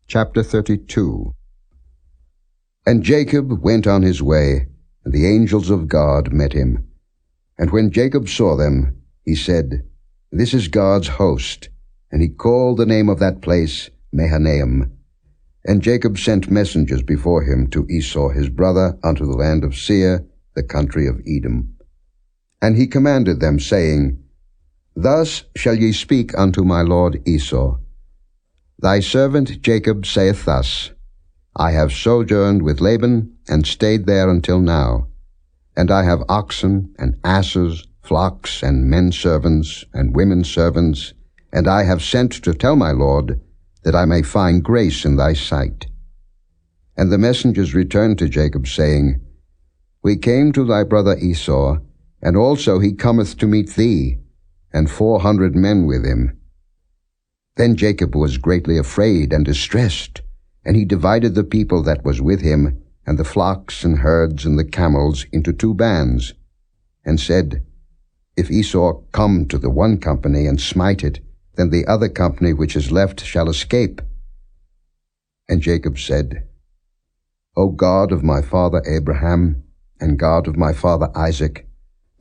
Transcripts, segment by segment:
Chapter 32. And Jacob went on his way, and the angels of God met him. And when Jacob saw them, he said, This is God's host. And he called the name of that place Mahanaim. And Jacob sent messengers before him to Esau his brother unto the land of Seir, the country of Edom. And he commanded them, saying, Thus shall ye speak unto my lord Esau. Thy servant Jacob saith thus, I have sojourned with Laban, and stayed there until now. And I have oxen, and asses, flocks, and men servants, and women servants, and I have sent to tell my lord, that I may find grace in thy sight. And the messengers returned to Jacob, saying, We came to thy brother Esau, and also he cometh to meet thee, and 400 men with him. Then Jacob was greatly afraid and distressed, and he divided the people that was with him, and the flocks and herds and the camels, into 2 bands, and said, If Esau come to the one company and smite it, then the other company which is left shall escape. And Jacob said, O God of my father Abraham, and God of my father Isaac,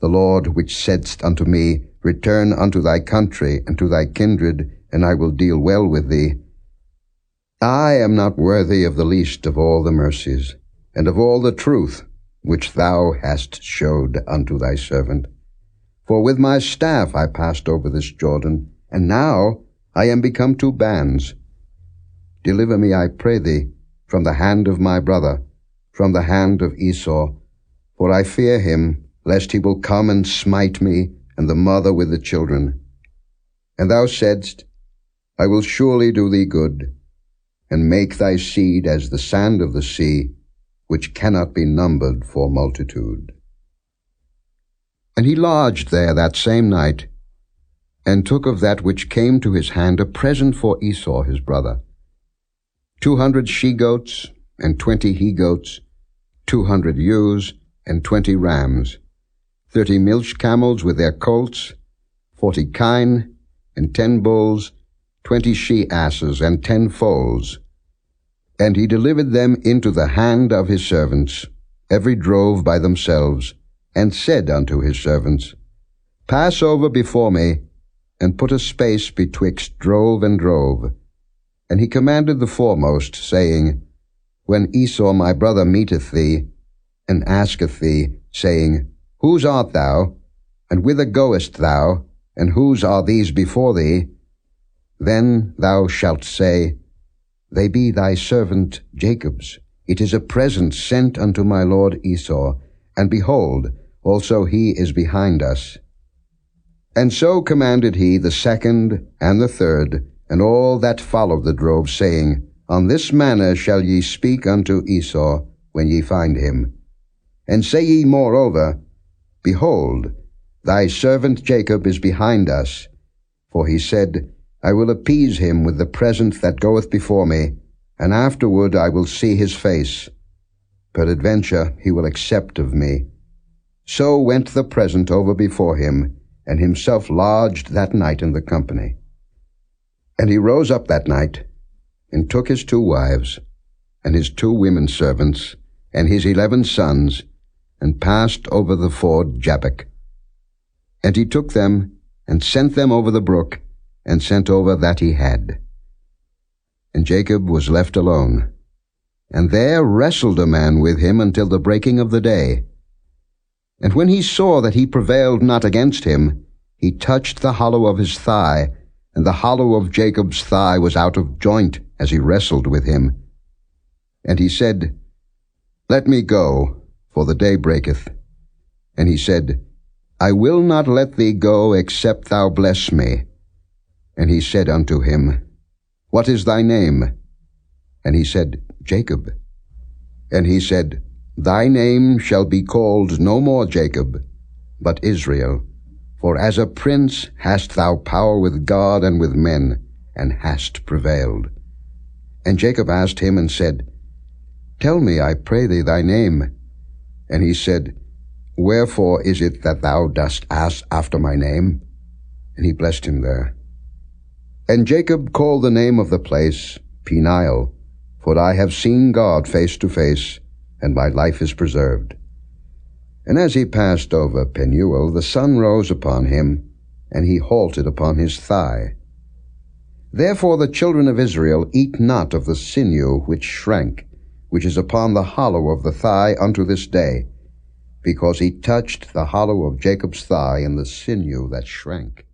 the Lord which saidst unto me, Return unto thy country and to thy kindred, and I will deal well with thee. I am not worthy of the least of all the mercies, and of all the truth which thou hast showed unto thy servant. For with my staff I passed over this Jordan, and now I am become 2 bands. Deliver me, I pray thee, from the hand of my brother, from the hand of Esau, for I fear him, lest he will come and smite me, and the mother with the children. And thou saidst, I will surely do thee good, and make thy seed as the sand of the sea, which cannot be numbered for multitude. And he lodged there that same night, and took of that which came to his hand a present for Esau his brother, 200 she-goats, and 20 he-goats, 200 ewes, and 20 rams, 30 milch camels with their colts, 40 kine, and 10 bulls, 20 she-asses, and 10 foals. And he delivered them into the hand of his servants, every drove by themselves, and said unto his servants, Pass over before me, and put a space betwixt drove and drove. And he commanded the foremost, saying, When Esau my brother meeteth thee, and asketh thee, saying, Whose art thou? And whither goest thou? And whose are these before thee? Then thou shalt say, They be thy servant Jacob's. It is a present sent unto my lord Esau, and behold, also he is behind us. And so commanded he the second and the third, and all that followed the drove, saying, On this manner shall ye speak unto Esau when ye find him. And say ye moreover, Behold, thy servant Jacob is behind us. For he said, I will appease him with the present that goeth before me, and afterward I will see his face. Peradventure he will accept of me. So went the present over before him, and himself lodged that night in the company. And he rose up that night, and took his 2 wives, and his 2 women servants, and his 11 sons, and passed over the ford Jabbok. And he took them, and sent them over the brook, and sent over that he had. And Jacob was left alone, and there wrestled a man with him until the breaking of the day. And when he saw that he prevailed not against him, he touched the hollow of his thigh, and the hollow of Jacob's thigh was out of joint as he wrestled with him. And he said, Let me go, for the day breaketh. And he said, I will not let thee go, except thou bless me. And he said unto him, What is thy name? And he said, Jacob. And he said, Thy name shall be called no more Jacob, but Israel. For as a prince hast thou power with God and with men, and hast prevailed. And Jacob asked him and said, Tell me, I pray thee, thy name. And he said, Wherefore is it that thou dost ask after my name? And he blessed him there. And Jacob called the name of the place Peniel, for I have seen God face to face, and my life is preserved. And as he passed over Penuel, the sun rose upon him, and he halted upon his thigh. Therefore the children of Israel eat not of the sinew which shrank, which is upon the hollow of the thigh unto this day, because he touched the hollow of Jacob's thigh and the sinew that shrank.